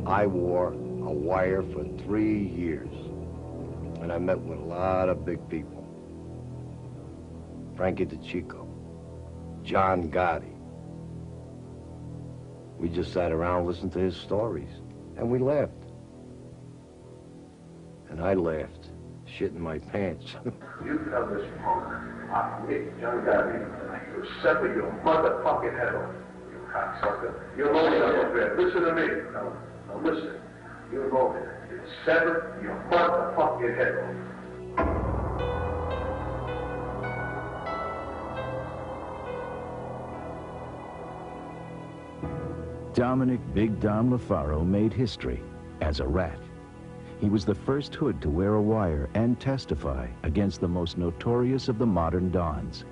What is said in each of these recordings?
I wore a wire for 3 years. And I met with a lot of big people. Frankie DeChico, John Gotti. We just sat around listening to his stories, and we laughed. And I laughed, shitting my pants. You tell this punk, me, John Gotti, you sever your motherfucking head off, you cocksucker. You're low enough there. Listen to me. Now listen. You're low there. You sever your motherfucking head off. Dominic Big Dom LaFaro made history as a rat. He was the first hood to wear a wire and testify against the most notorious of the modern dons,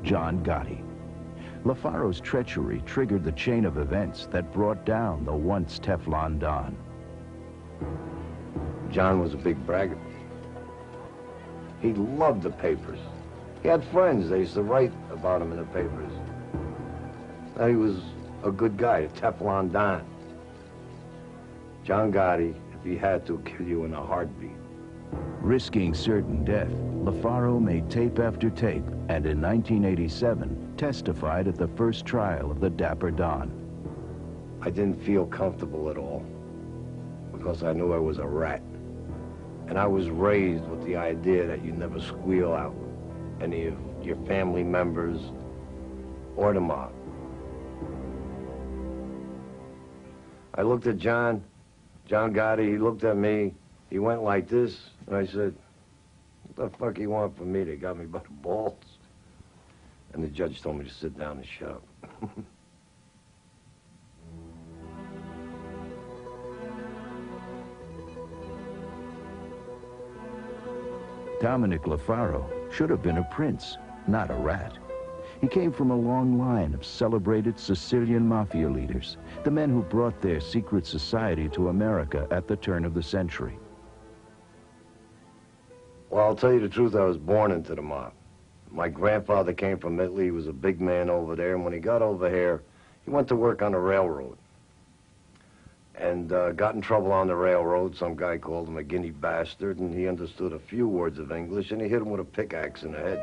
John Gotti. LaFaro's treachery triggered the chain of events that brought down the once Teflon Don. John was a big braggart. He loved the papers. He had friends. They used to write about him in the papers. Now he was a good guy, a Teflon Don. John Gotti, if he had to, kill you in a heartbeat. Risking certain death, LaFaro made tape after tape, and in 1987 testified at the first trial of the Dapper Don. I didn't feel comfortable at all because I knew I was a rat. And I was raised with the idea that you never squeal out any of your family members or the mob. I looked at John Gotti, he looked at me, he went like this, and I said, what the fuck you want from me? They got me by the balls. And the judge told me to sit down and shut up. Dominic LaFaro should have been a prince, not a rat. He came from a long line of celebrated Sicilian Mafia leaders, the men who brought their secret society to America at the turn of the century. Well, I'll tell you the truth, I was born into the mob. My grandfather came from Italy, he was a big man over there, and when he got over here, he went to work on the railroad. And got in trouble on the railroad. Some guy called him a guinea bastard, and he understood a few words of English, and he hit him with a pickaxe in the head.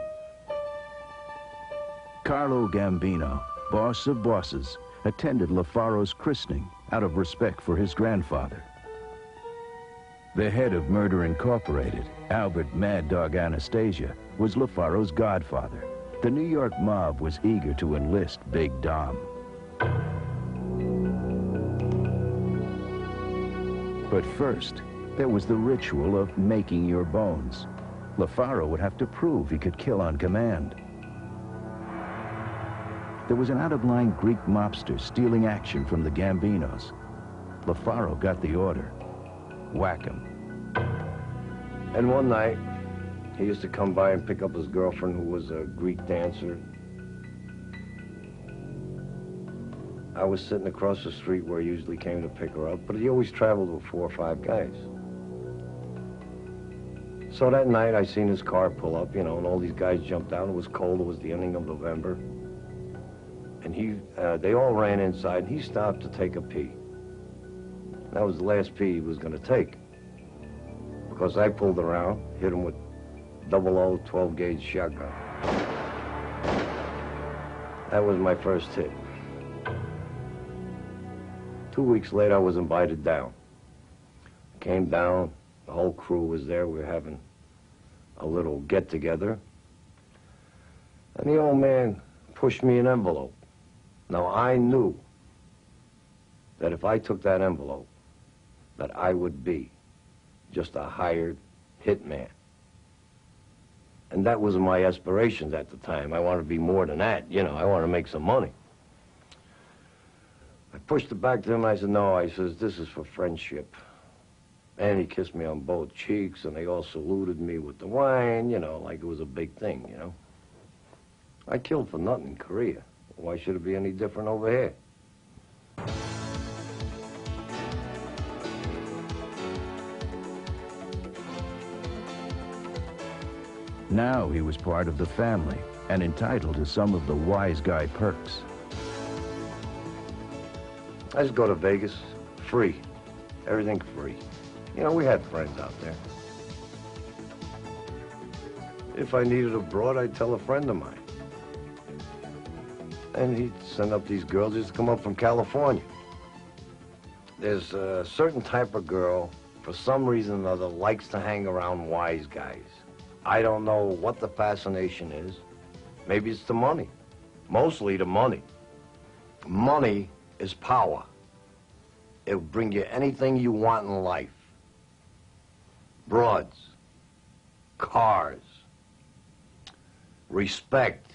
Carlo Gambino, boss of bosses, attended LaFaro's christening out of respect for his grandfather. The head of Murder Incorporated, Albert Mad Dog Anastasia, was LaFaro's godfather. The New York mob was eager to enlist Big Dom. But first, there was the ritual of making your bones. LaFaro would have to prove he could kill on command. There was an out-of-line Greek mobster stealing action from the Gambinos. LaFaro got the order. Whack him. And one night, he used to come by and pick up his girlfriend, who was a Greek dancer. I was sitting across the street where he usually came to pick her up, but he always traveled with 4 or 5 guys. So that night, I seen his car pull up, you know, and all these guys jumped out. It was cold. It was the ending of November. And they all ran inside, and he stopped to take a pee. That was the last pee he was going to take. Because I pulled around, hit him with 00 12-gauge shotgun. That was my first hit. 2 weeks later, I was invited down. Came down, the whole crew was there. We were having a little get-together. And the old man pushed me an envelope. Now, I knew that if I took that envelope, that I would be just a hired hitman. And that was my aspirations at the time. I wanted to be more than that, you know, I wanted to make some money. I pushed it back to him, and I said, no, I says, this is for friendship. And he kissed me on both cheeks, and they all saluted me with the wine, you know, like it was a big thing, you know. I killed for nothing in Korea. Why should it be any different over here? Now he was part of the family and entitled to some of the wise guy perks. I just go to Vegas, free. Everything free. You know, we had friends out there. If I needed a broad, I'd tell a friend of mine. And he'd send up these girls just to come up from California. There's a certain type of girl, for some reason or other, likes to hang around wise guys. I don't know what the fascination is. Maybe it's the money. Mostly the money. Money is power. It'll bring you anything you want in life. Broads, cars, respect.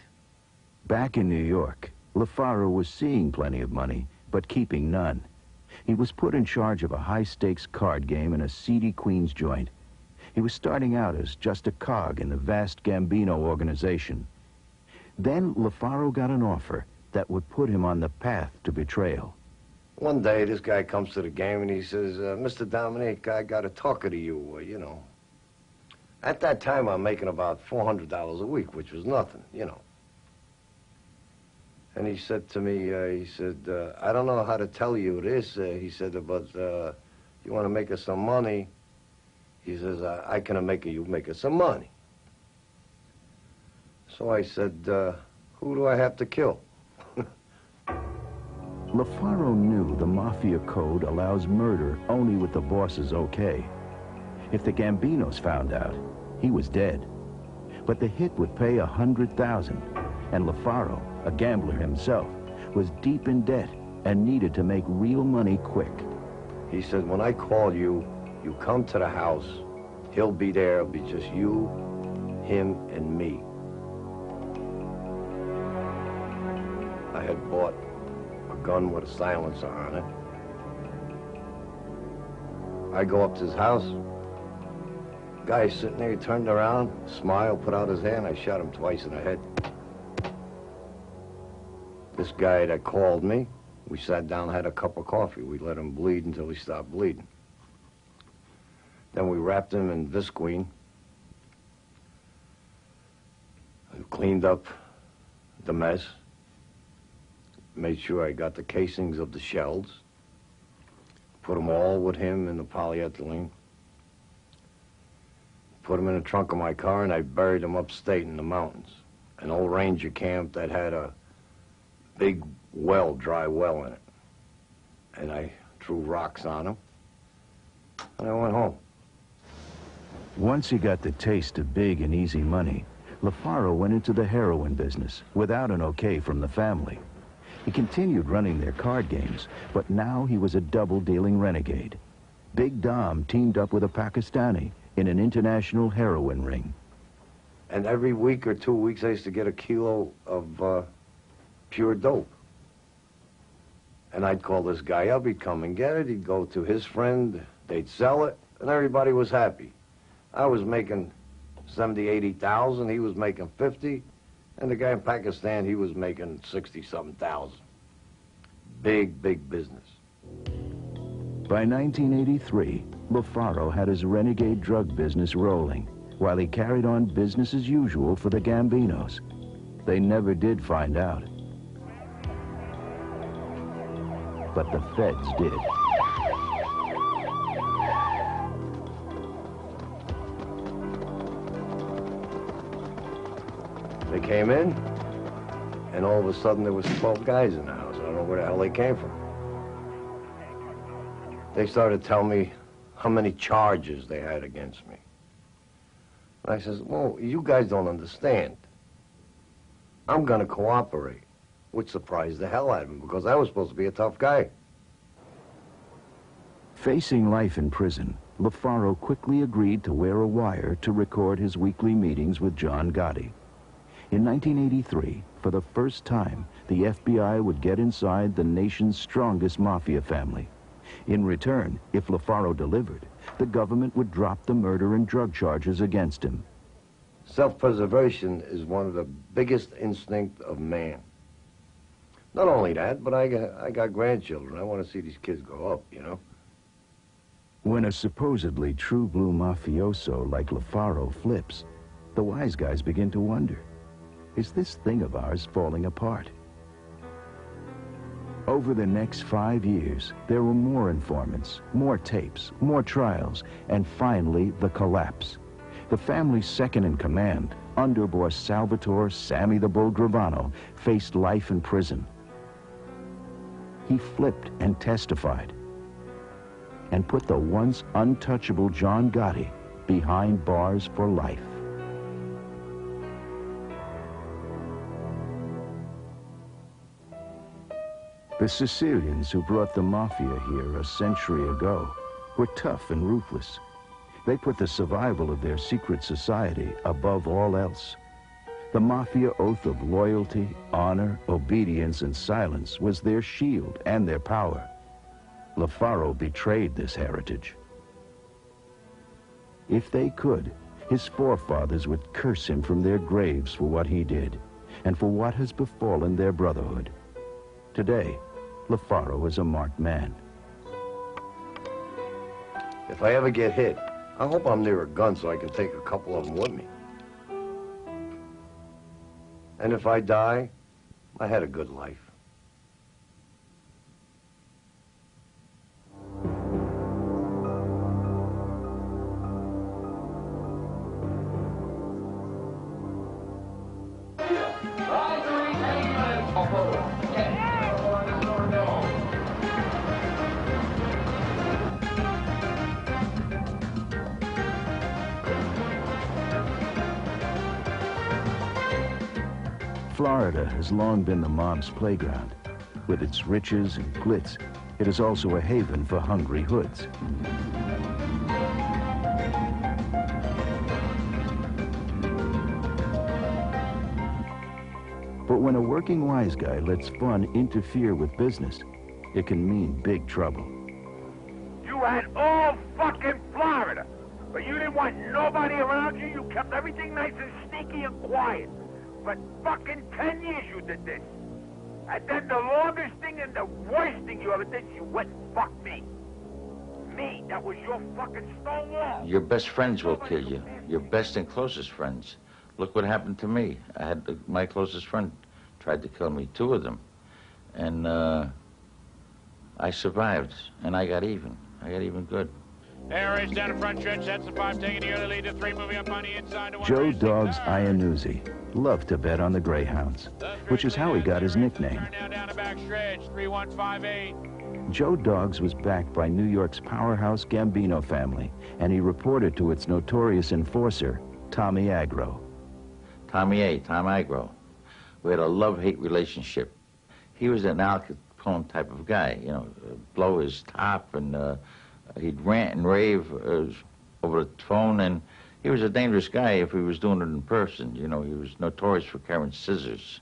Back in New York, LaFaro was seeing plenty of money, but keeping none. He was put in charge of a high-stakes card game in a seedy Queens joint. He was starting out as just a cog in the vast Gambino organization. Then LaFaro got an offer that would put him on the path to betrayal. One day, this guy comes to the game and he says, Mr. Dominic, I got to talk to you, you know. At that time, I'm making about $400 a week, which was nothing, you know. And he said to me, I don't know how to tell you this, he said, but you want to make us some money? He says, I can make you make us some money. So I said, who do I have to kill? LaFaro knew the Mafia code allows murder only with the boss's okay. If the Gambinos found out, he was dead. But the hit would pay $100,000, and LaFaro, a gambler himself, was deep in debt and needed to make real money quick. He said, when I call you, you come to the house. He'll be there. It'll be just you, him, and me. I had bought a gun with a silencer on it. I go up to his house. Guy's sitting there, he turned around, smiled, put out his hand. I shot him twice in the head. This guy that called me, we sat down, had a cup of coffee. We let him bleed until he stopped bleeding. Then we wrapped him in Visqueen. We cleaned up the mess. Made sure I got the casings of the shells. Put them all with him in the polyethylene. Put them in the trunk of my car, and I buried them upstate in the mountains. An old ranger camp that had a big well, dry well in it. And I threw rocks on them, and I went home. Once he got the taste of big and easy money, LaFaro went into the heroin business without an okay from the family. He continued running their card games, but now he was a double-dealing renegade. Big Dom teamed up with a Pakistani in an international heroin ring. And every week or 2 weeks, I used to get a kilo of pure dope. And I'd call this guy up, he'd come and get it, he'd go to his friend, they'd sell it, and everybody was happy. I was making 70, 80,000, he was making 50, and the guy in Pakistan, he was making 60-something thousand. Big, big business. By 1983, LaFaro had his renegade drug business rolling, while he carried on business as usual for the Gambinos. They never did find out. But the feds did. They came in, and all of a sudden there was 12 guys in the house. I don't know where the hell they came from. They started telling me how many charges they had against me. And I says, well, you guys don't understand. I'm going to cooperate, which surprised the hell out of me, because I was supposed to be a tough guy. Facing life in prison, LaFaro quickly agreed to wear a wire to record his weekly meetings with John Gotti. In 1983, for the first time, the FBI would get inside the nation's strongest mafia family. In return, if LaFaro delivered, the government would drop the murder and drug charges against him. Self-preservation is one of the biggest instincts of man. Not only that, but I got grandchildren. I want to see these kids grow up, you know? When a supposedly true-blue mafioso like LaFaro flips, the wise guys begin to wonder, is this thing of ours falling apart? Over the next 5 years, there were more informants, more tapes, more trials, and finally the collapse. The family's second in command, underboss Salvatore Sammy the Bull Gravano, faced life in prison. He flipped and testified, and put the once untouchable John Gotti behind bars for life. The Sicilians who brought the Mafia here a century ago were tough and ruthless. They put the survival of their secret society above all else. The Mafia oath of loyalty, honor, obedience, and silence was their shield and their power. Lafaro betrayed this heritage. If they could, his forefathers would curse him from their graves for what he did, and for what has befallen their brotherhood. Today, Lafaro is a marked man. If I ever get hit, I hope I'm near a gun so I can take a couple of them with me. And if I die, I had a good life. Florida has long been the mob's playground. With its riches and glitz, it is also a haven for hungry hoods. But when a working wise guy lets fun interfere with business, it can mean big trouble. You had all fucking Florida, but you didn't want nobody around you. You kept everything nice and sneaky and quiet. For fucking 10 years you did this. And then the longest thing and the worst thing you ever did, you went and fucked me. Me, that was your fucking stonewall. Your best friends will kill you. Your best and closest friends. Look what happened to me. I had my closest friend tried to kill me, 2 of them. And I survived, and I got even. I got even good. Air is down in front stretch. That's the 5 taking the early lead to 3, moving up on the inside to 1. Joe Dogs Iannuzzi loved to bet on the Greyhounds, which is how he got his nickname. Now down the back stretch, 3-1-5-8. Joe Dogs was backed by New York's powerhouse Gambino family, and he reported to its notorious enforcer, Tommy Agro. Tom Agro. We had a love-hate relationship. He was an Al Capone type of guy, you know, blow his top, and he'd rant and rave over the phone, and he was a dangerous guy if he was doing it in person. You know, he was notorious for carrying scissors.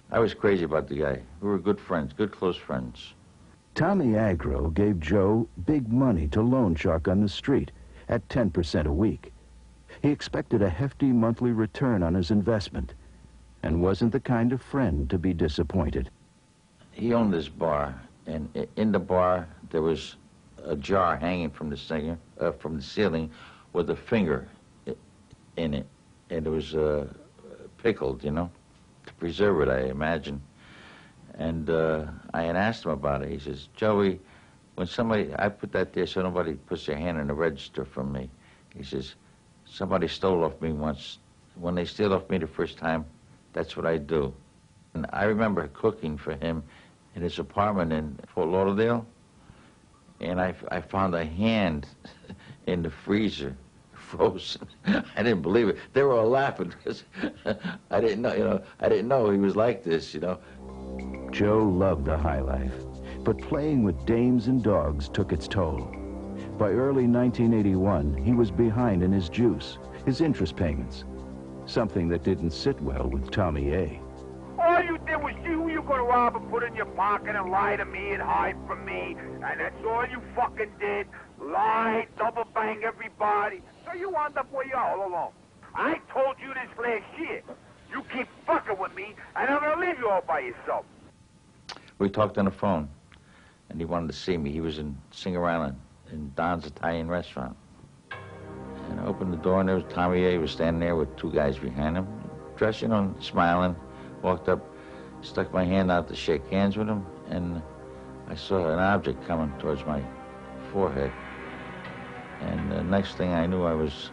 I was crazy about the guy. We were good friends, good close friends. Tommy Agro gave Joe big money to loan shark on the street at 10% a week. He expected a hefty monthly return on his investment and wasn't the kind of friend to be disappointed. He owned this bar, and in the bar there was a jar hanging from the ceiling with a finger in it, and it was pickled, you know, to preserve it, I imagine. And I had asked him about it. He says, Joey, when I put that there so nobody puts their hand in the register from me. He says, somebody stole off me once. When they steal off me the first time, that's what I do. And I remember cooking for him in his apartment in Fort Lauderdale, and I found a hand in the freezer, frozen. I didn't believe it. They were all laughing because I didn't know, you know, I didn't know he was like this, you know. Joe loved the high life, but playing with dames and dogs took its toll. By early 1981, he was behind in his juice, his interest payments, something that didn't sit well with Tommy A. All you did was see who you gonna rob and put in your pocket and lie to me and hide from me. And that's all you fucking did. Lie, double bang everybody. So you wound up where you are all alone. I told you this last year. You keep fucking with me, and I'm gonna leave you all by yourself. We talked on the phone, and he wanted to see me. He was in Sing-Around in Don's Italian restaurant. And I opened the door, and there was Tommy A. was standing there with 2 guys behind him, dressed, you know, smiling. Walked up, stuck my hand out to shake hands with him, and I saw an object coming towards my forehead. And the next thing I knew, I was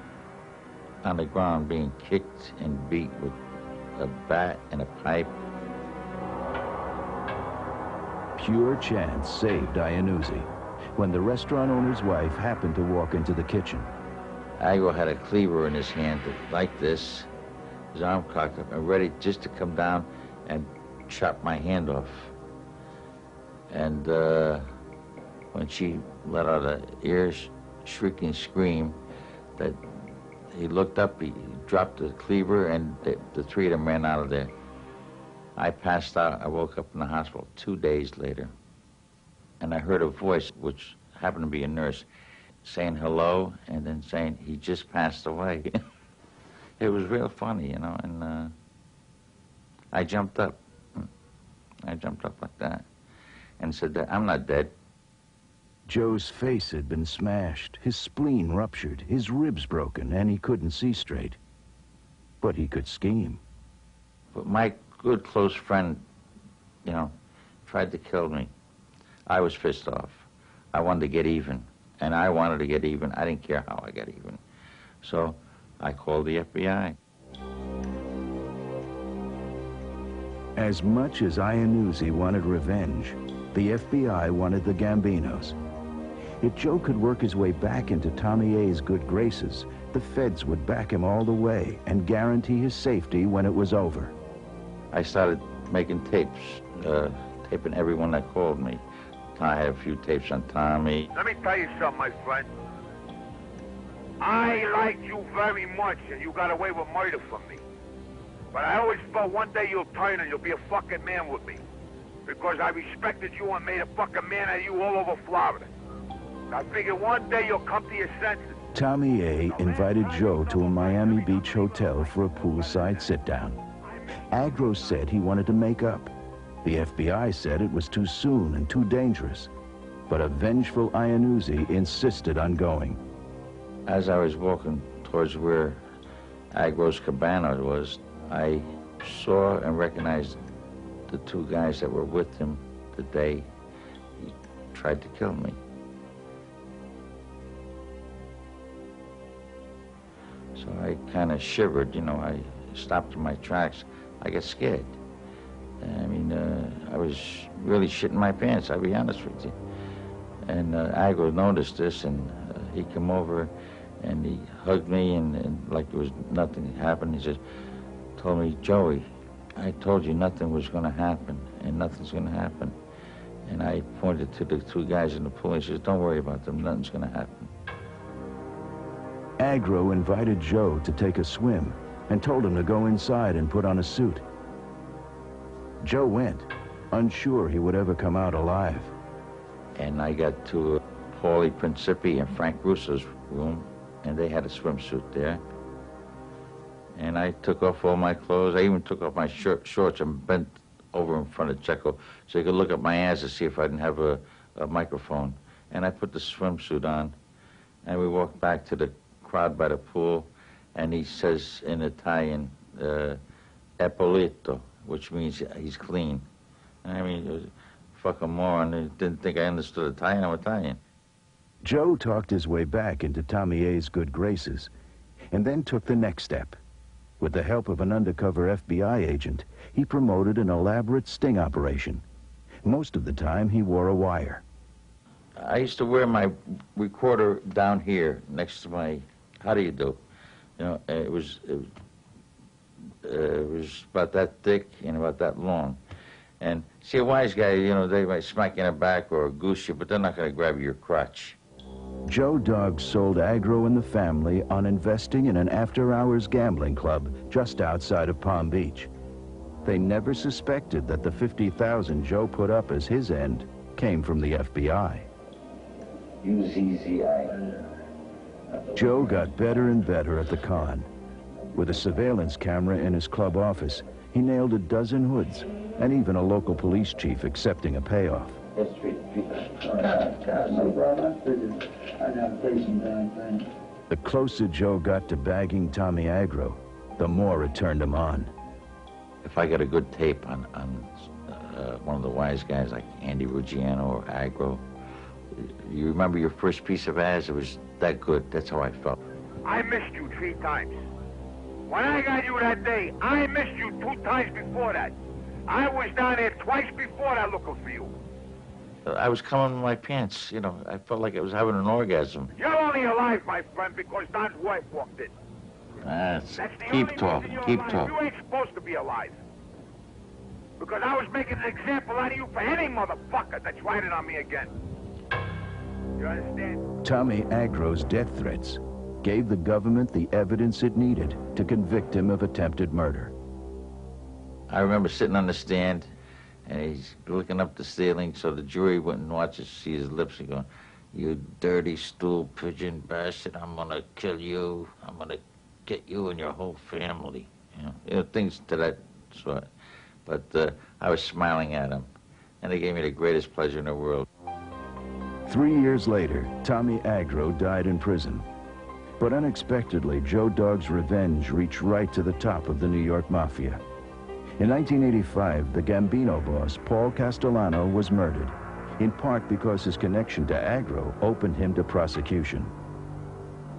on the ground being kicked and beat with a bat and a pipe. Pure chance saved Iannuzzi when the restaurant owner's wife happened to walk into the kitchen. Agro had a cleaver in his hand like this, his arm cocked up and ready just to come down and chop my hand off. And when she let out a ear-shrieking scream, that he looked up, he dropped the cleaver, and the three of them ran out of there. I passed out. I woke up in the hospital 2 days later, and I heard a voice, which happened to be a nurse, saying hello, and then saying he just passed away. It was real funny, you know, and I jumped up. I jumped up like that and said that I'm not dead. Joe's face had been smashed, his spleen ruptured, his ribs broken, and he couldn't see straight. But he could scheme. But my good close friend, you know, tried to kill me. I was pissed off. I wanted to get even, and I wanted to get even. I didn't care how I got even. So I called the FBI. As much as Iannuzzi wanted revenge, the FBI wanted the Gambinos. If Joe could work his way back into Tommy A's good graces, the feds would back him all the way and guarantee his safety when it was over. I started making tapes, taping everyone that called me. I had a few tapes on Tommy. Let me tell you something, my friend. I liked you very much, and you got away with murder from me. But I always felt one day you'll turn and you'll be a fucking man with me. Because I respected you and made a fucking man out of you all over Florida. I figured one day you'll come to your senses. Tommy A invited Joe to a Miami Beach hotel for a poolside sit-down. Agro said he wanted to make up. The FBI said it was too soon and too dangerous. But a vengeful Iannuzzi insisted on going. As I was walking towards where Agro's cabana was, I saw and recognized the two guys that were with him the day he tried to kill me. So I kind of shivered, you know, I stopped in my tracks. I got scared. I mean, I was really shitting my pants, I'll be honest with you. And Agro noticed this, and he came over and he hugged me, and like there was nothing happened. He just told me, Joey, I told you nothing was going to happen, and nothing's going to happen. And I pointed to the two guys in the pool, and he says, don't worry about them, nothing's going to happen. Agro invited Joe to take a swim and told him to go inside and put on a suit. Joe went, unsure he would ever come out alive. And I got to Paulie Principi and Frank Russo's room, and they had a swimsuit there. And I took off all my clothes. I even took off my shorts and bent over in front of Checo so he could look at my ass to see if I didn't have a microphone. And I put the swimsuit on, and we walked back to the crowd by the pool, and he says in Italian, "È pulito," which means he's clean. I mean, it was a fucking moron. He didn't think I understood Italian. I'm Italian. Joe talked his way back into Tommy A's good graces, and then took the next step. With the help of an undercover FBI agent, he promoted an elaborate sting operation. Most of the time, he wore a wire. I used to wear my recorder down here next to my, how do you do? You know, it was about that thick and about that long. And see, a wise guy, you know, they might smack you in the back or goose you, but they're not going to grab your crotch. Joe Dogg sold Agro and the family on investing in an after-hours gambling club just outside of Palm Beach. They never suspected that the $50,000 Joe put up as his end came from the FBI. Joe got better and better at the con. With a surveillance camera in his club office, he nailed a dozen hoods, and even a local police chief accepting a payoff. The closer Joe got to bagging Tommy Agro, the more it turned him on. If I got a good tape on one of the wise guys like Andy Ruggiano or Agro. You remember your first piece of ass? It was that good. That's how I felt. I missed you 3 times. When I got you that day, I missed you 2 times before that. I was down there twice before that looking for you. I was coming in my pants, you know. I felt like I was having an orgasm. You're only alive, my friend, because Don's wife walked in. That's the keep only talking, reason keep you're alive. talking. You ain't supposed to be alive. Because I was making an example out of you for any motherfucker that tried it on me again. You understand? Tommy Agro's death threats gave the government the evidence it needed to convict him of attempted murder. I remember sitting on the stand, and he's looking up the ceiling so the jury wouldn't watch us see his lips and going, "You dirty stool pigeon bastard, I'm gonna kill you. I'm gonna get you and your whole family." You know, things to that sort. But I was smiling at him, and it gave me the greatest pleasure in the world. 3 years later, Tommy Agro died in prison. But unexpectedly, Joe Dogg's revenge reached right to the top of the New York Mafia. In 1985, the Gambino boss, Paul Castellano, was murdered, in part because his connection to Agro opened him to prosecution.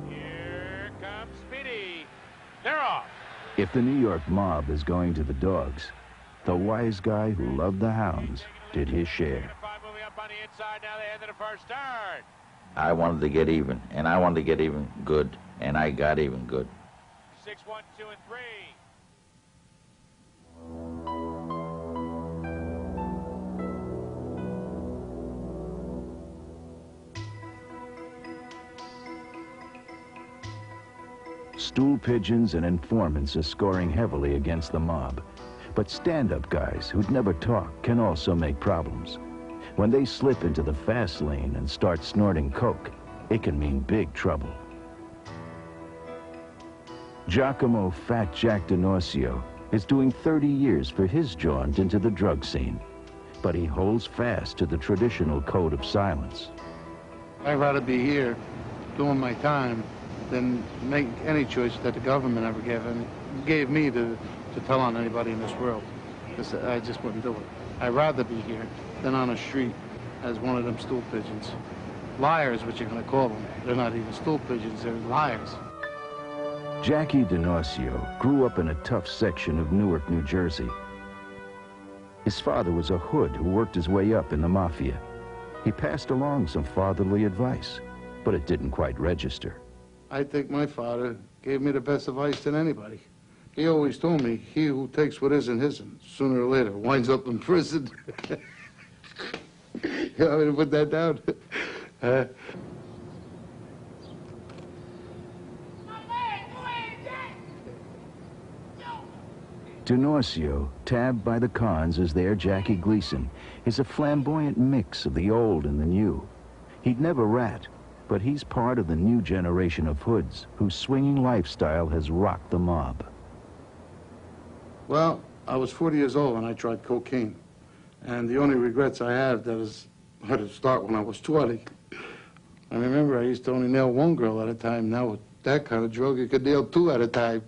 Here comes Speedy. They're off. If the New York mob is going to the dogs, the wise guy who loved the hounds did his share. 5 moving up on the inside. Now they head to the first turn. I wanted to get even, and I wanted to get even good, and I got even good. 6, 1, 2, and 3. Stool pigeons and informants are scoring heavily against the mob. But stand-up guys who'd never talk can also make problems. When they slip into the fast lane and start snorting coke, it can mean big trouble. Giacomo Fat Jack D'Norcio is doing 30 years for his jaunt into the drug scene. But he holds fast to the traditional code of silence. I'd rather be here doing my time than make any choice that the government ever gave me to tell on anybody in this world. I just wouldn't do it. I'd rather be here than on a street as one of them stool pigeons. Liars, what you're going to call them. They're not even stool pigeons, they're liars. Jackie D'Norcio grew up in a tough section of Newark, New Jersey. His father was a hood who worked his way up in the Mafia. He passed along some fatherly advice, but it didn't quite register. I think my father gave me the best advice than anybody. He always told me, he who takes what isn't his, sooner or later winds up in prison. You want me to put that down? D'Norcio, tabbed by the cons as their Jackie Gleason, is a flamboyant mix of the old and the new. He'd never rat, but he's part of the new generation of hoods whose swinging lifestyle has rocked the mob. Well, I was 40 years old when I tried cocaine. And the only regrets I have that is I had to start when I was 20. I remember I used to only nail one girl at a time. Now with that kind of drug, you could nail 2 at a time.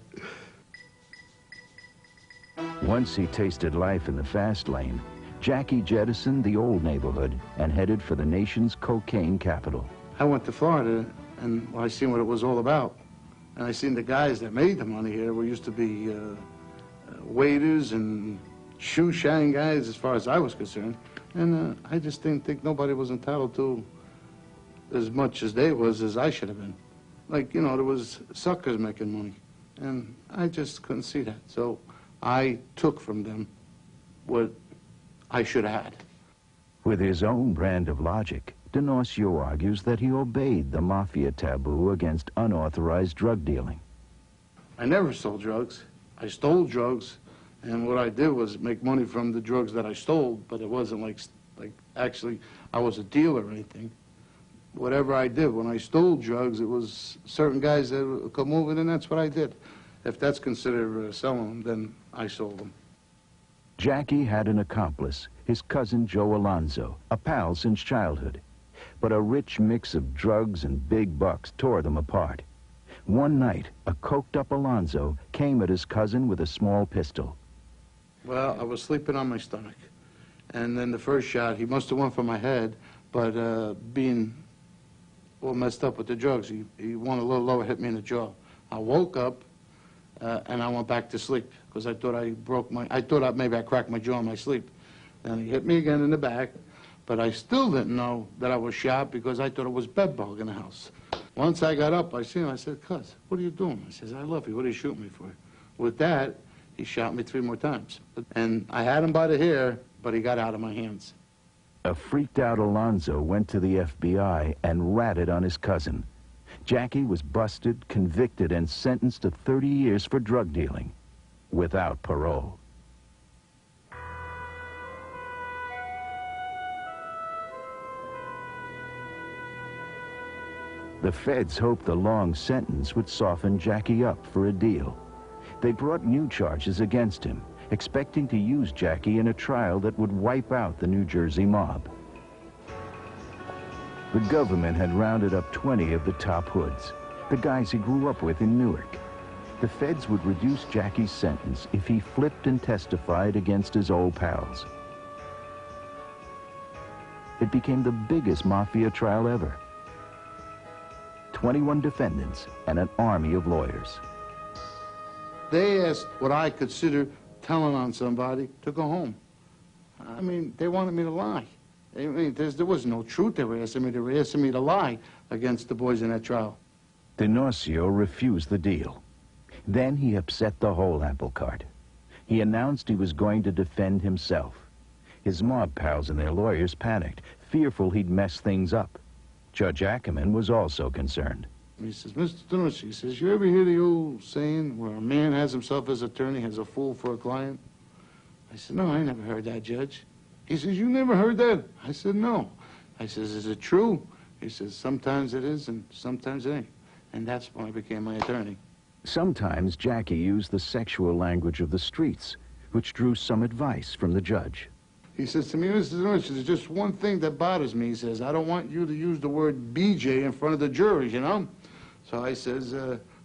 Once he tasted life in the fast lane, Jackie jettisoned the old neighborhood and headed for the nation's cocaine capital. I went to Florida, and I seen what it was all about. And I seen the guys that made the money here were used to be waiters and shoe shine guys as far as I was concerned. And I just didn't think nobody was entitled to as much as they was as I should have been. Like, you know, there was suckers making money. And I just couldn't see that. So I took from them what I should have had. With his own brand of logic, D'Norcio argues that he obeyed the Mafia taboo against unauthorized drug dealing. I never sold drugs. I stole drugs, and what I did was make money from the drugs that I stole, but it wasn't like actually I was a dealer or anything. Whatever I did, when I stole drugs, it was certain guys that would come over, and that's what I did. If that's considered selling them, then I sold them. Jackie had an accomplice, his cousin Joe Alonzo, a pal since childhood. But a rich mix of drugs and big bucks tore them apart. One night, a coked-up Alonzo came at his cousin with a small pistol. Well, I was sleeping on my stomach, And then the first shot, he must have went for my head, but being all messed up with the drugs, he went a little lower, hit me in the jaw. I woke up, and I went back to sleep, because I thought maybe I cracked my jaw in my sleep. Then he hit me again in the back, but I still didn't know that I was shot because I thought it was bedbug in the house. Once I got up, I seen him, I said, "Cuz, what are you doing?" I says, "I love you, what are you shooting me for?" With that, he shot me 3 more times. And I had him by the hair, but he got out of my hands. A freaked-out Alonzo went to the FBI and ratted on his cousin. Jackie was busted, convicted, and sentenced to 30 years for drug dealing, without parole. The feds hoped the long sentence would soften Jackie up for a deal. They brought new charges against him, expecting to use Jackie in a trial that would wipe out the New Jersey mob. The government had rounded up 20 of the top hoods, the guys he grew up with in Newark. The feds would reduce Jackie's sentence if he flipped and testified against his old pals. It became the biggest Mafia trial ever. 21 defendants and an army of lawyers. They asked what I consider telling on somebody to go home. I mean, they wanted me to lie. I mean, there was no truth they were asking me. They were asking me to lie against the boys in that trial. D'Norcio refused the deal. Then he upset the whole apple cart. He announced he was going to defend himself. His mob pals and their lawyers panicked, fearful he'd mess things up. Judge Ackerman was also concerned. He says, "Mr. D'Norcio," he says, "you ever hear the old saying where a man has himself as attorney, has a fool for a client?" I said, "No, I never heard that, Judge." He says, "You never heard that?" I said, "No." I says, "Is it true?" He says, "Sometimes it is and sometimes it ain't." And that's when I became my attorney. Sometimes Jackie used the sexual language of the streets, which drew some advice from the judge. He says to me, "Mr. D'Norcio, there's just one thing that bothers me." He says, "I don't want you to use the word BJ in front of the jury, you know?" So I says,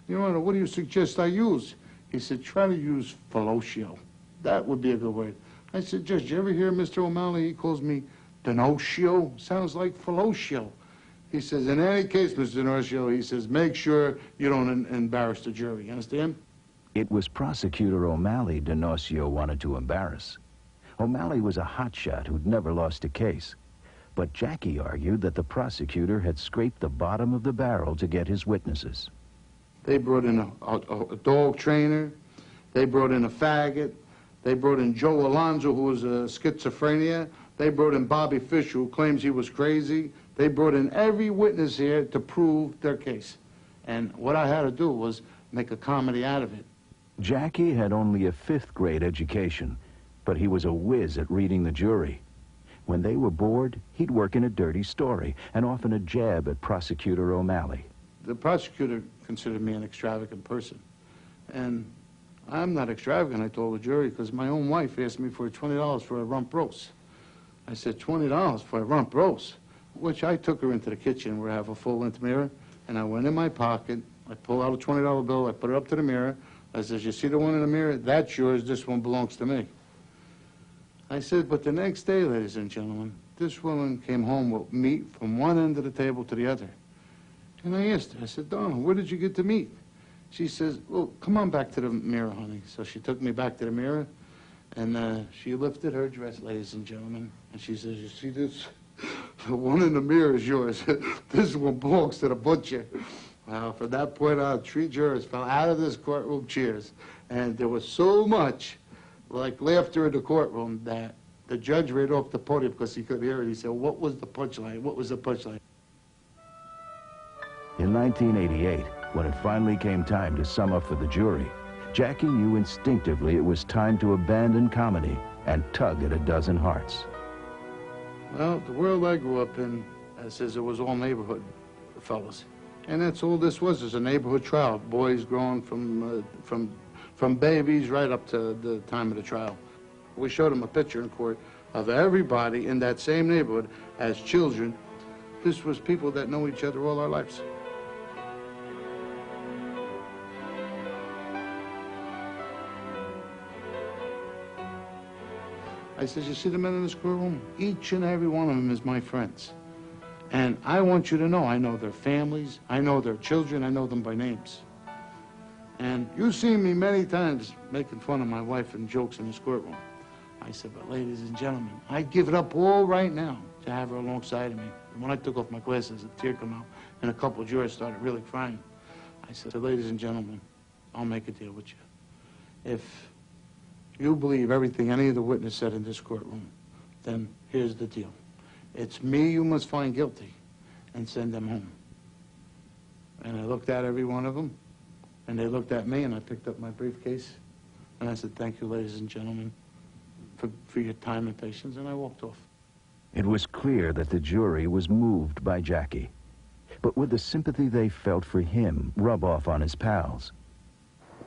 "Your Honor, what do you suggest I use?" He said, "Try to use fellatio. That would be a good word." I said, "Judge, you ever hear Mr. O'Malley? He calls me D'Norcio. Sounds like fellatio." He says, "In any case, Mr. D'Norcio," he says, "make sure you don't embarrass the jury." You understand? It was Prosecutor O'Malley D'Norcio wanted to embarrass. O'Malley was a hotshot who'd never lost a case. But Jackie argued that the prosecutor had scraped the bottom of the barrel to get his witnesses. They brought in a dog trainer. They brought in a faggot. They brought in Joe Alonzo, who was a schizophrenia. They brought in Bobby Fisher, who claims he was crazy. They brought in every witness here to prove their case. And what I had to do was make a comedy out of it. Jackie had only a 5th grade education, but he was a whiz at reading the jury. When they were bored, he'd work in a dirty story and often a jab at Prosecutor O'Malley. The prosecutor considered me an extravagant person. And I'm not extravagant, I told the jury, because my own wife asked me for $20 for a rump roast. I said, $20 for a rump roast? Which I took her into the kitchen where I have a full-length mirror, and I went in my pocket, I pulled out a $20 bill, I put it up to the mirror. I said, "You see the one in the mirror? That's yours, this one belongs to me." I said, but the next day, ladies and gentlemen, this woman came home with meat from one end of the table to the other. And I asked her, I said, "Donna, where did you get the meat?" She says, "Well, come on back to the mirror, honey." So she took me back to the mirror, and she lifted her dress, ladies and gentlemen, and she says, "You see this? The one in the mirror is yours. This one belongs to the butcher." Well, from that point on, 3 jurors fell out of this courtroom chairs, and there was so much like laughter in the courtroom that the judge ran off the podium because he couldn't hear it. He said, "What was the punchline? What was the punchline?" In 1988, when it finally came time to sum up for the jury, Jackie knew instinctively it was time to abandon comedy and tug at a dozen hearts. Well, the world I grew up in says it was all neighborhood fellas. And that's all this was, is a neighborhood trial. Boys growing from babies right up to the time of the trial. We showed them a picture in court of everybody in that same neighborhood as children. This was people that know each other all our lives. I said, you see the men in this courtroom? Each and every one of them is my friends. And I want you to know, I know their families, I know their children, I know them by names. And you've seen me many times making fun of my wife and jokes in this courtroom. I said, but ladies and gentlemen, I'd give it up all right now to have her alongside of me. And when I took off my glasses, a tear came out, and a couple of jurors started really crying. I said, ladies and gentlemen, I'll make a deal with you. If you believe everything any of the witnesses said in this courtroom, then here's the deal. It's me you must find guilty and send them home. And I looked at every one of them, and they looked at me, and I picked up my briefcase, and I said, thank you, ladies and gentlemen, for your time and patience, and I walked off. It was clear that the jury was moved by Jackie. But would the sympathy they felt for him rub off on his pals?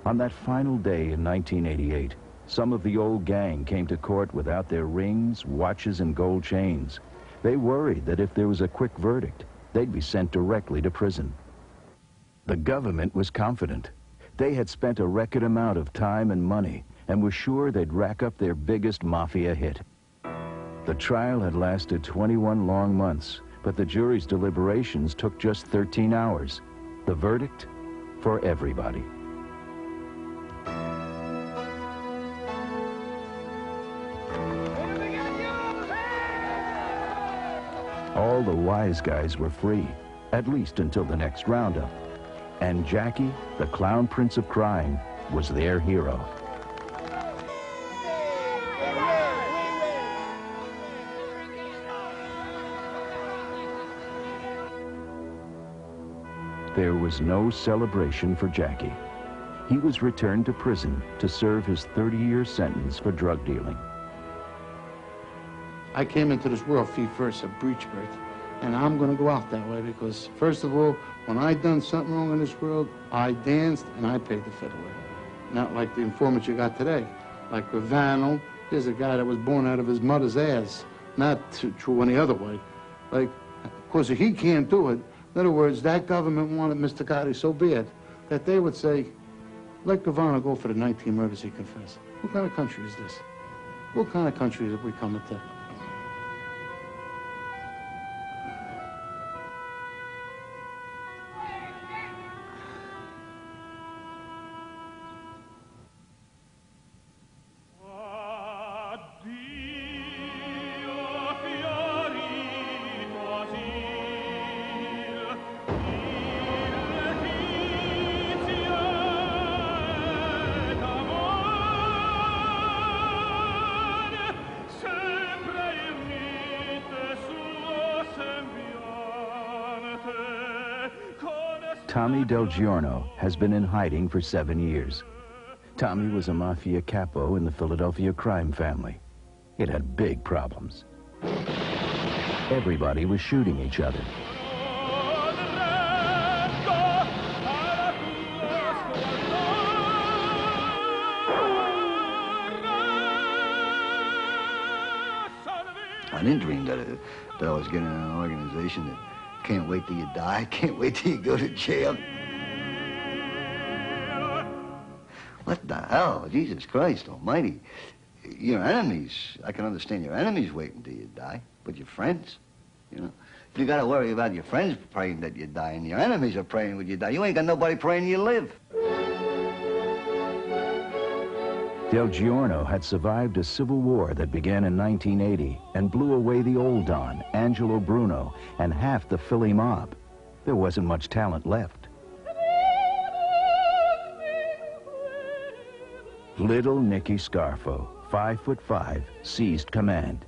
On that final day in 1988, some of the old gang came to court without their rings, watches, and gold chains. They worried that if there was a quick verdict, they'd be sent directly to prison. The government was confident. They had spent a record amount of time and money and were sure they'd rack up their biggest Mafia hit. The trial had lasted 21 long months, but the jury's deliberations took just 13 hours. The verdict? For everybody. All the wise guys were free, at least until the next roundup. And Jackie, the clown prince of crime, was their hero. There was no celebration for Jackie. He was returned to prison to serve his 30-year sentence for drug dealing. I came into this world feet first, a breech birth, and I'm going to go out that way because, first of all, when I done something wrong in this world, I danced and I paid the fiddler. Not like the informant you got today. Like Ravano, here's a guy that was born out of his mother's ass, not true any other way. Like, of course, if he can't do it, in other words, that government wanted Mr. Gotti so bad that they would say, let Ravano go for the 19 murders he confessed. What kind of country is this? What kind of country have we come into? Tommy Del Giorno has been in hiding for 7 years. Tommy was a Mafia capo in the Philadelphia crime family. It had big problems. Everybody was shooting each other. I didn't dream that I was getting in an organization that can't wait till you die, can't wait till you go to jail. What the hell? Jesus Christ almighty. Your enemies, I can understand your enemies waiting till you die, but your friends, you know. You gotta worry about your friends praying that you die, and your enemies are praying when you die. You ain't got nobody praying you live. Del Giorno had survived a civil war that began in 1980 and blew away the old Don, Angelo Bruno, and half the Philly mob. There wasn't much talent left. Little Nicky Scarfo, 5'5", seized command.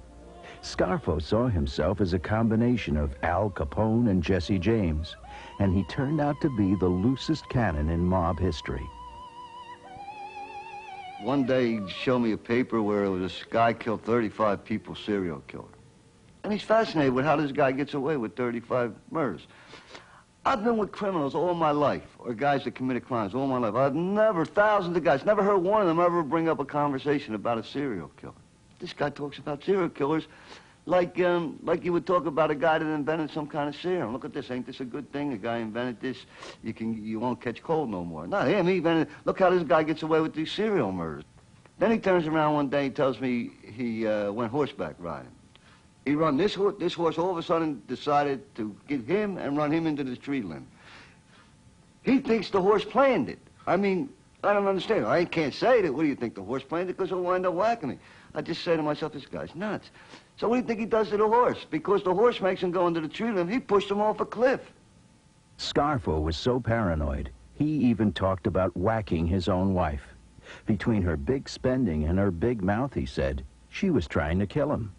Scarfo saw himself as a combination of Al Capone and Jesse James, and he turned out to be the loosest cannon in mob history. One day he showed me a paper where this guy killed 35 people, serial killer. And he's fascinated with how this guy gets away with 35 murders. I've been with criminals all my life, or guys that committed crimes all my life. I've never, thousands of guys, never heard one of them ever bring up a conversation about a serial killer. This guy talks about serial killers like you would talk about a guy that invented some kind of serum. Look at this, ain't this a good thing? A guy invented this, you won't catch cold no more. Not him, he invented, look how this guy gets away with these serial murders. Then he turns around one day and tells me he went horseback riding. He run this horse all of a sudden decided to get him and run him into the tree limb. He thinks the horse planned it. I mean, I don't understand. I can't say that. What do you think, the horse planned it? Because he'll wind up whacking me. I just say to myself, this guy's nuts. So what do you think he does to the horse? Because the horse makes him go into the tree limb, he pushed him off a cliff. Scarfo was so paranoid, he even talked about whacking his own wife. Between her big spending and her big mouth, he said, she was trying to kill him.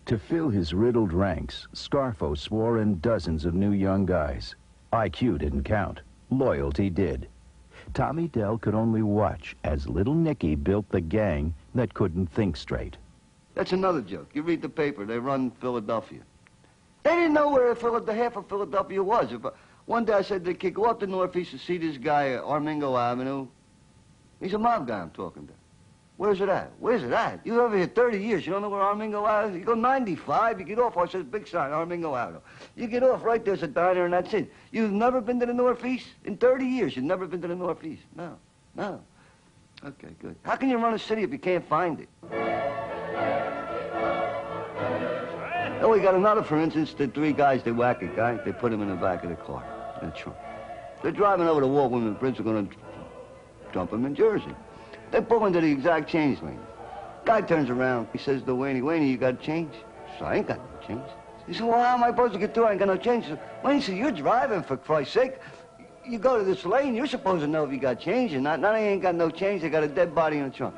To fill his riddled ranks, Scarfo swore in dozens of new young guys. IQ didn't count. Loyalty did. Tommy Dell could only watch as little Nicky built the gang that couldn't think straight. That's another joke. You read the paper, they run Philadelphia. They didn't know where half of Philadelphia was. One day I said to the kid, go up to Northeast to see this guy at Armingo Avenue. He's a mob guy I'm talking to. Where's it at? Where's it at? You over here 30 years, you don't know where Armingo Avenue is? You go 95, you get off, I said, big sign, Armingo Avenue. You get off, right there's a diner and that's it. You've never been to the Northeast? In 30 years, you've never been to the Northeast? No, no. Okay, good. How can you run a city if you can't find it? Oh, we got another, for instance, the three guys, they whack a guy, they put him in the back of the car, in the trunk. They're driving over the wall when the Brits are going to dump him in Jersey. They pull into the exact change lane. Guy turns around, he says to Wayne, you got change? So I ain't got no change. He said, well, how am I supposed to get through? I ain't got no change. So, Wayne said, you're driving, for Christ's sake. You go to this lane, you're supposed to know if you got change or not. Now they ain't got no change, they got a dead body in the trunk.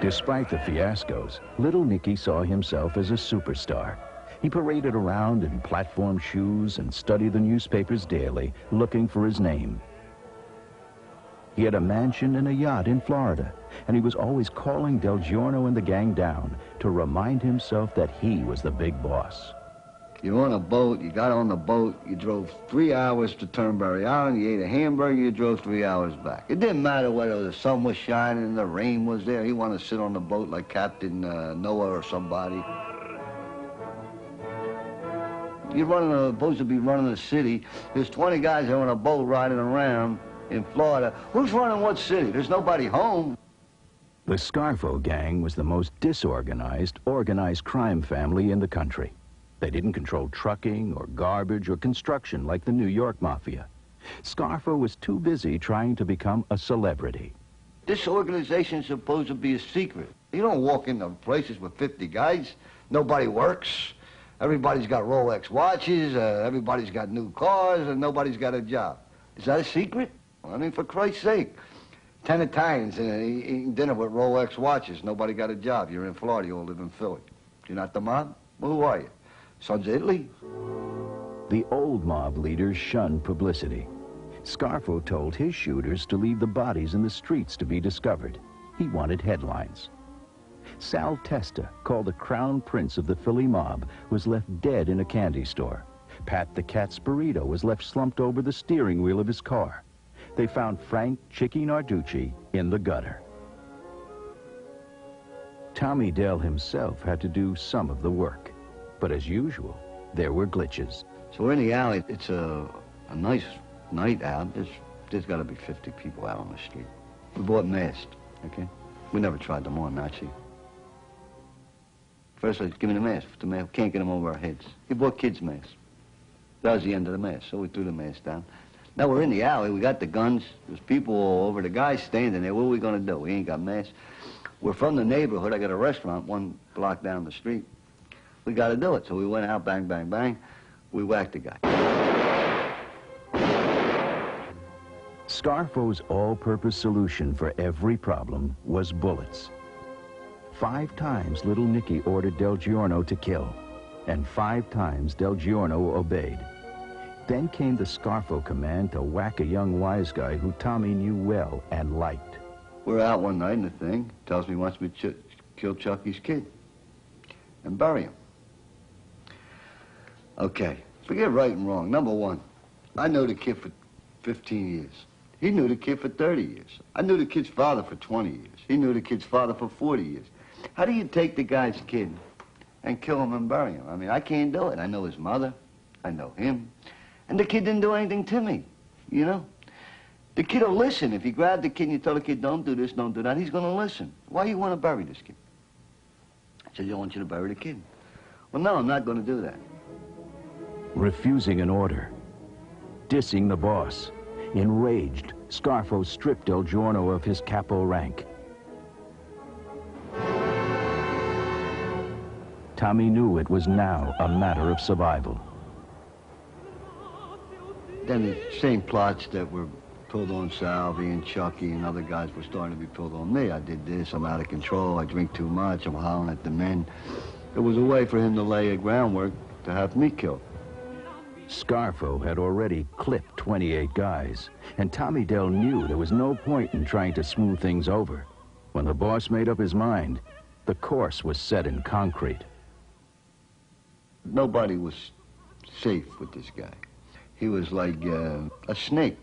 Despite the fiascos, little Nicky saw himself as a superstar. He paraded around in platform shoes and studied the newspapers daily, looking for his name. He had a mansion and a yacht in Florida, and he was always calling Del Giorno and the gang down to remind himself that he was the big boss. You're on a boat, you got on the boat, you drove 3 hours to Turnberry Island, you ate a hamburger, you drove 3 hours back. It didn't matter whether the sun was shining and the rain was there. He wanted to sit on the boat like Captain Noah or somebody. You're supposed to be running a city. There's 20 guys on a boat riding around in Florida. Who's running what city? There's nobody home. The Scarfo gang was the most disorganized, organized crime family in the country. They didn't control trucking or garbage or construction like the New York Mafia. Scarfo was too busy trying to become a celebrity. This organization's supposed to be a secret. You don't walk into places with 50 guys. Nobody works. Everybody's got Rolex watches. Everybody's got new cars, and nobody's got a job. Is that a secret? Well, I mean, for Christ's sake. 10 Italians eating dinner with Rolex watches. Nobody got a job. You're in Florida. You all live in Philly. You're not the mob? Well, who are you? Sons of Italy? The old mob leaders shunned publicity. Scarfo told his shooters to leave the bodies in the streets to be discovered. He wanted headlines. Sal Testa, called the crown prince of the Philly mob, was left dead in a candy store. Pat the Cat Spirito was left slumped over the steering wheel of his car. They found Frank Chicky Narducci in the gutter. Tommy Dell himself had to do some of the work. But as usual, there were glitches. So we're in the alley. It's a nice night out. There's got to be 50 people out on the street. We bought masks, okay? We never tried them on, actually. First, let's give me the mask. Can't get them over our heads. We bought kids' masks. That was the end of the mask, so we threw the mask down. Now we're in the alley. We got the guns. There's people all over. The guy's standing there. What are we going to do? We ain't got masks. We're from the neighborhood. I got a restaurant 1 block down the street. We got to do it. So we went out, bang, bang, bang. We whacked the guy. Scarfo's all-purpose solution for every problem was bullets. 5 times little Nicky ordered Del Giorno to kill, and 5 times Del Giorno obeyed. Then came the Scarfo command to whack a young wise guy who Tommy knew well and liked. We're out one night and the thing tells me he wants me to kill Chucky's kid and bury him. Okay, forget right and wrong. Number one, I know the kid for 15 years. He knew the kid for 30 years. I knew the kid's father for 20 years. He knew the kid's father for 40 years. How do you take the guy's kid and kill him and bury him? I mean, I can't do it. I know his mother. I know him. And the kid didn't do anything to me, you know? The kid will listen. If you grab the kid and you tell the kid, don't do this, don't do that, he's going to listen. Why you want to bury this kid? I said, I want you to bury the kid. Well, no, I'm not going to do that. Refusing an order, dissing the boss. Enraged, Scarfo stripped El Giorno of his capo rank. Tommy knew it was now a matter of survival. Then the same plots that were pulled on Salvi and Chucky and other guys were starting to be pulled on me. I did this, I'm out of control, I drink too much, I'm howling at the men. It was a way for him to lay a groundwork to have me killed. Scarfo had already clipped 28 guys, and Tommy Dell knew there was no point in trying to smooth things over. When the boss made up his mind, the course was set in concrete. Nobody was safe with this guy. He was like a snake.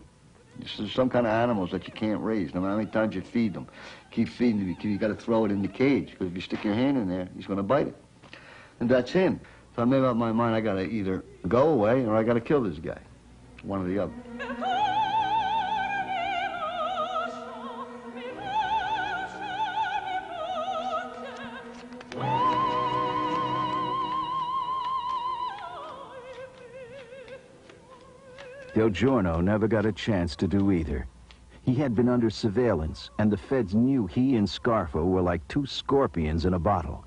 This is some kind of animals that you can't raise, no matter how many times you feed them. Keep feeding them, you got to throw it in the cage, because if you stick your hand in there, he's going to bite it. And that's him. So I made up my mind, I got to either go away or I got to kill this guy. One or the other. El Giorno never got a chance to do either. He had been under surveillance, and the feds knew he and Scarfo were like two scorpions in a bottle.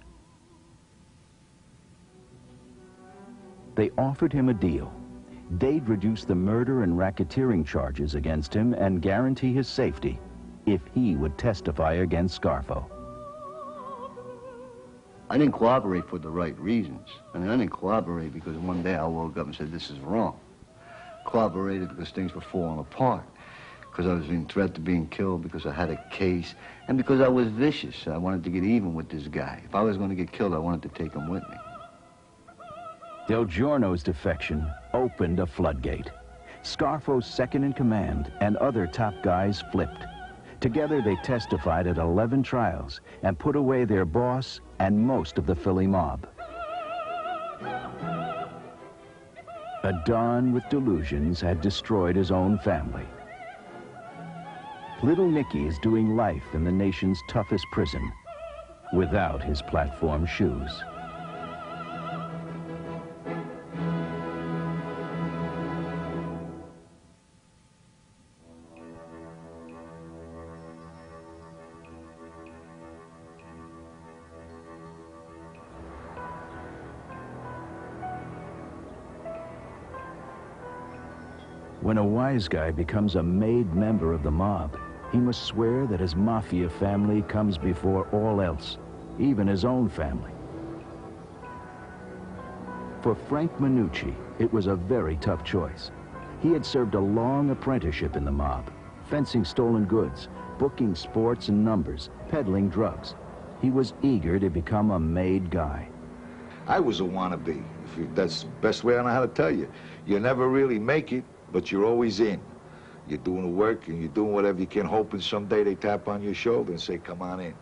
They offered him a deal. They'd reduce the murder and racketeering charges against him and guarantee his safety if he would testify against Scarfo. I didn't cooperate for the right reasons. I mean, I didn't cooperate because one day I woke up and said, this is wrong. Cooperated because things were falling apart, because I was being threatened to being killed, because I had a case, and because I was vicious. I wanted to get even with this guy. If I was going to get killed, I wanted to take him with me. El Giorno's defection opened a floodgate. Scarfo's second in command and other top guys flipped. Together they testified at 11 trials and put away their boss and most of the Philly mob. A Don with delusions had destroyed his own family. Little Nicky is doing life in the nation's toughest prison without his platform shoes. When a wise guy becomes a made member of the mob, he must swear that his Mafia family comes before all else, even his own family. For Frank Minucci, it was a very tough choice. He had served a long apprenticeship in the mob, fencing stolen goods, booking sports and numbers, peddling drugs. He was eager to become a made guy. I was a wannabe. That's the best way I know how to tell you. You never really make it, but you're always in. You're doing the work and you're doing whatever you can, hoping someday they tap on your shoulder and say, come on in.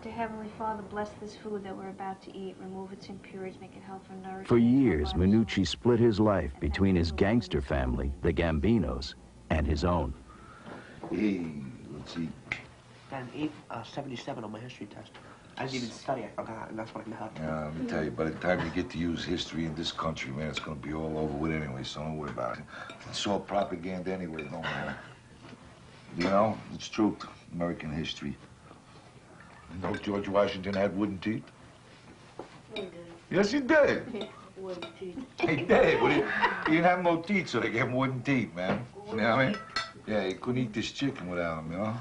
Dear Heavenly Father, bless this food that we're about to eat, remove its impurities, make it healthy and nourishing. For years, Minucci split his life between his gangster family, the Gambinos, and his own. Hey, let's see. Got an 877 on my history test. I didn't even study, I forgot, and that's what I got. Yeah, let me tell you, by the time you get to use history in this country, man, it's gonna be all over with anyway, so don't worry about it. It's all propaganda anyway, no matter. You know, it's truth, American history. You know George Washington had wooden teeth? He did. Yes, he did. Wooden teeth. He did. But he didn't have no teeth, so they gave him wooden teeth, man. You know what I mean? Yeah, he couldn't eat this chicken without him, you know?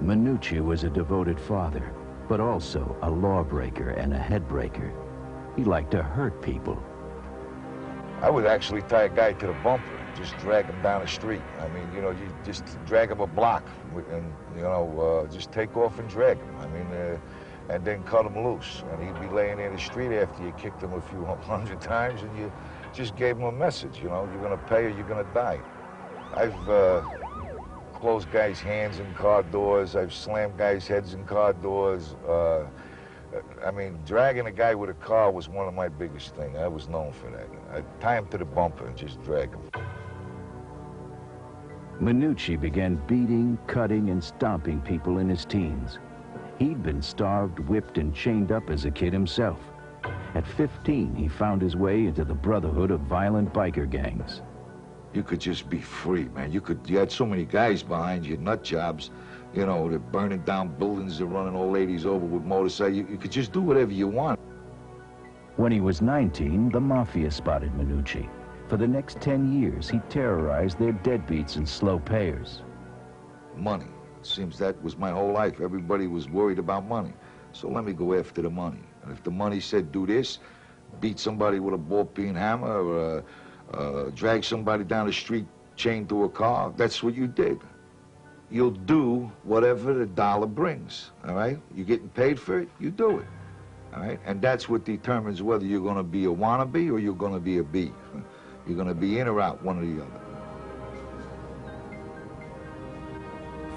Minucci was a devoted father, but also a lawbreaker and a headbreaker. He liked to hurt people. I would actually tie a guy to the bumper and just drag him down the street. I mean, you know, you just drag him a block and, you know, just take off and drag him. I mean, and then cut him loose. And he'd be laying in the street after you kicked him a few hundred times and you just gave him a message, you know, you're gonna pay or you're gonna die. I've closed guys' hands in car doors. I've slammed guys' heads in car doors. I mean, dragging a guy with a car was one of my biggest things. I was known for that. I'd tie him to the bumper and just drag him. Minucci began beating, cutting, and stomping people in his teens. He'd been starved, whipped, and chained up as a kid himself. At 15, he found his way into the brotherhood of violent biker gangs. You could just be free, man. You had so many guys behind you, nut jobs, you know, they're burning down buildings, they're running old ladies over with motorcycles. You could just do whatever you want. When he was 19, the Mafia spotted Minucci. For the next 10 years, he terrorized their deadbeats and slow payers. Money. It seems that was my whole life. Everybody was worried about money. So let me go after the money. And if the money said do this, beat somebody with a ball-peen hammer, or drag somebody down the street chained to a car, that's what you did. You'll do whatever the dollar brings, all right? You're getting paid for it, you do it, all right? And that's what determines whether you're going to be a wannabe or you're going to be a bee. You're going to be in or out, one or the other.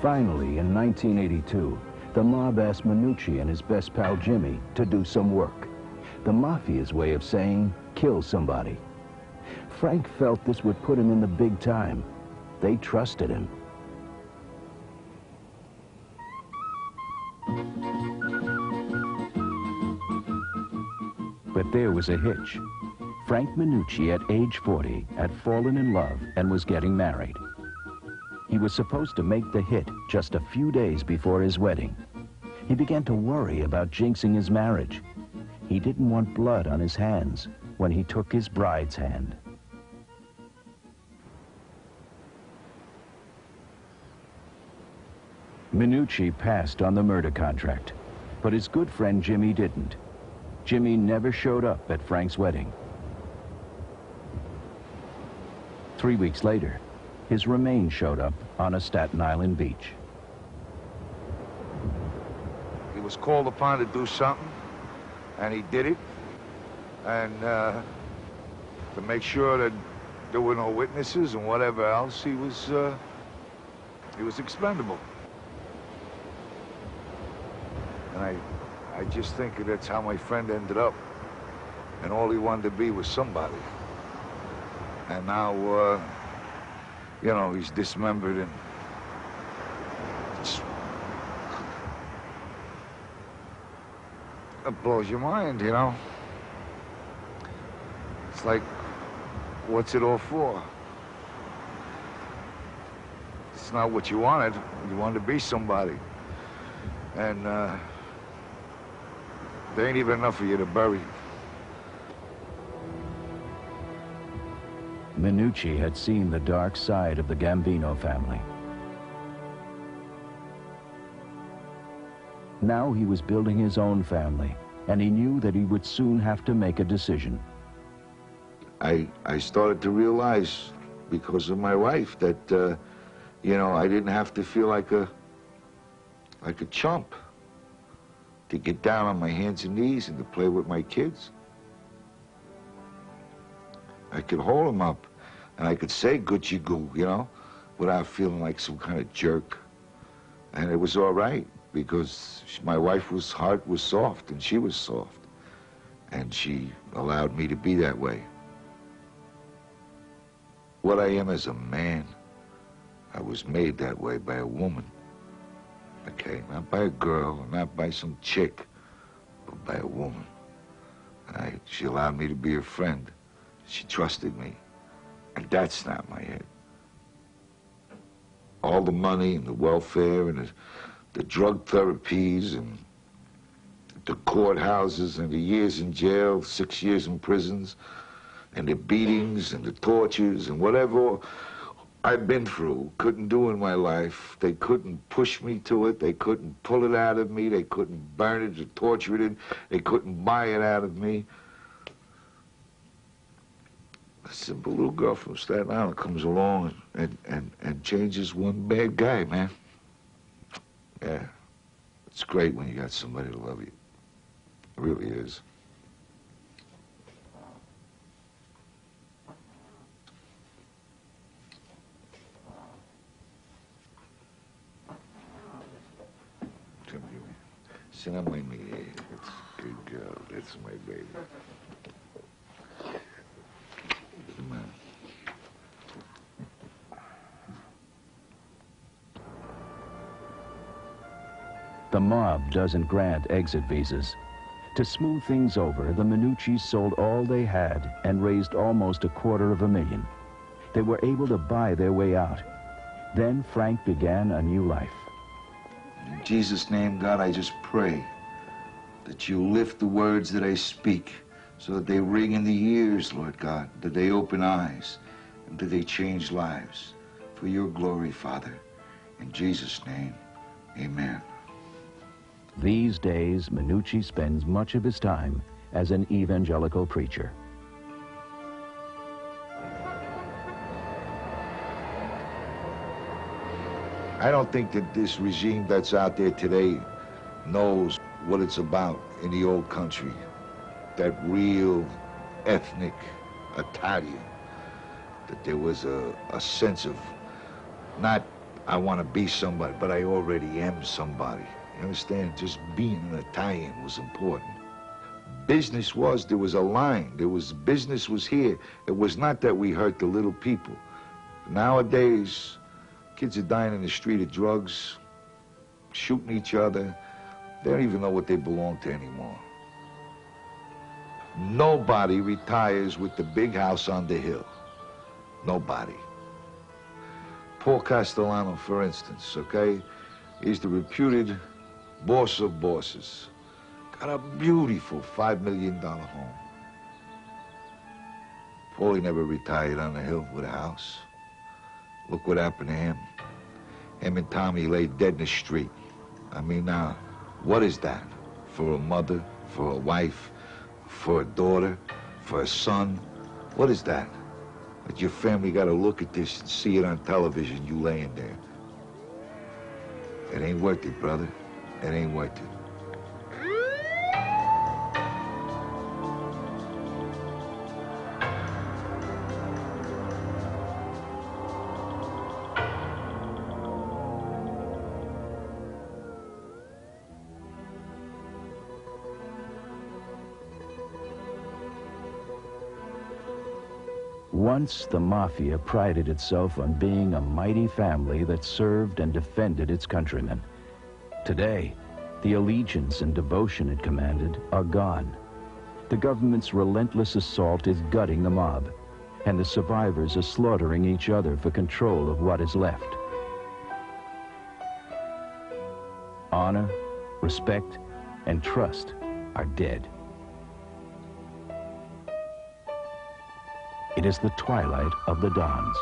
Finally, in 1982, the mob asked Minucci and his best pal Jimmy to do some work. The Mafia's way of saying, kill somebody. Frank felt this would put him in the big time. They trusted him. But there was a hitch. Frank Minucci, at age 40, had fallen in love and was getting married. He was supposed to make the hit just a few days before his wedding. He began to worry about jinxing his marriage. He didn't want blood on his hands when he took his bride's hand. Minucci passed on the murder contract, but his good friend Jimmy didn't. Jimmy never showed up at Frank's wedding. 3 weeks later, his remains showed up on a Staten Island beach. He was called upon to do something, and he did it. And to make sure that there were no witnesses and whatever else, he was expendable. And I just think that's how my friend ended up. And all he wanted to be was somebody. And now, you know, he's dismembered and it blows your mind, you know? It's like, what's it all for? It's not what you wanted. You wanted to be somebody. And there ain't even enough for you to bury. Minucci had seen the dark side of the Gambino family. Now he was building his own family, and he knew that he would soon have to make a decision. I started to realize, because of my wife, that, you know, I didn't have to feel like a chump to get down on my hands and knees and to play with my kids. I could hold them up, and I could say Gucci goo, you know, without feeling like some kind of jerk. And it was all right, because my wife's heart was soft, and she was soft. And she allowed me to be that way. What I am as a man, I was made that way by a woman. Okay, not by a girl, not by some chick, but by a woman. And she allowed me to be her friend. She trusted me, and that snapped my head. All the money and the welfare and the drug therapies and the courthouses and the years in jail, 6 years in prisons, and the beatings and the tortures and whatever I've been through, couldn't do in my life. They couldn't push me to it. They couldn't pull it out of me. They couldn't burn it or torture it. They couldn't buy it out of me. A simple little girl from Staten Island comes along and changes one bad guy, man. Yeah, it's great when you got somebody to love you. It really is. Se não mãe me That's a good girl. That's my baby. Come on. The mob doesn't grant exit visas. To smooth things over, the Minucci's sold all they had and raised almost $250,000. They were able to buy their way out. Then Frank began a new life. In Jesus' name, God, I just pray that you lift the words that I speak so that they ring in the ears, Lord God, that they open eyes, and that they change lives. For your glory, Father. In Jesus' name, amen. These days, Minucci spends much of his time as an evangelical preacher. I don't think that this regime that's out there today knows what it's about in the old country. That real ethnic Italian. That there was a sense of not, I want to be somebody, but I already am somebody. You understand? Just being an Italian was important. Business was, there was a line. Business was here. It was not that we hurt the little people. Nowadays, kids are dying in the street of drugs, shooting each other. They don't even know what they belong to anymore. Nobody retires with the big house on the hill. Nobody. Paul Castellano, for instance, okay? He's the reputed boss of bosses. Got a beautiful $5 million home. Paulie never retired on the hill with a house. Look what happened to him. Him and Tommy lay dead in the street. I mean, now, what is that? For a mother, for a wife, for a daughter, for a son? What is that? But your family got to look at this and see it on television, you laying there. It ain't worth it, brother. It ain't worth it. Once, the Mafia prided itself on being a mighty family that served and defended its countrymen. Today, the allegiance and devotion it commanded are gone. The government's relentless assault is gutting the mob, and the survivors are slaughtering each other for control of what is left. Honor, respect, and trust are dead. It is the twilight of the dawns.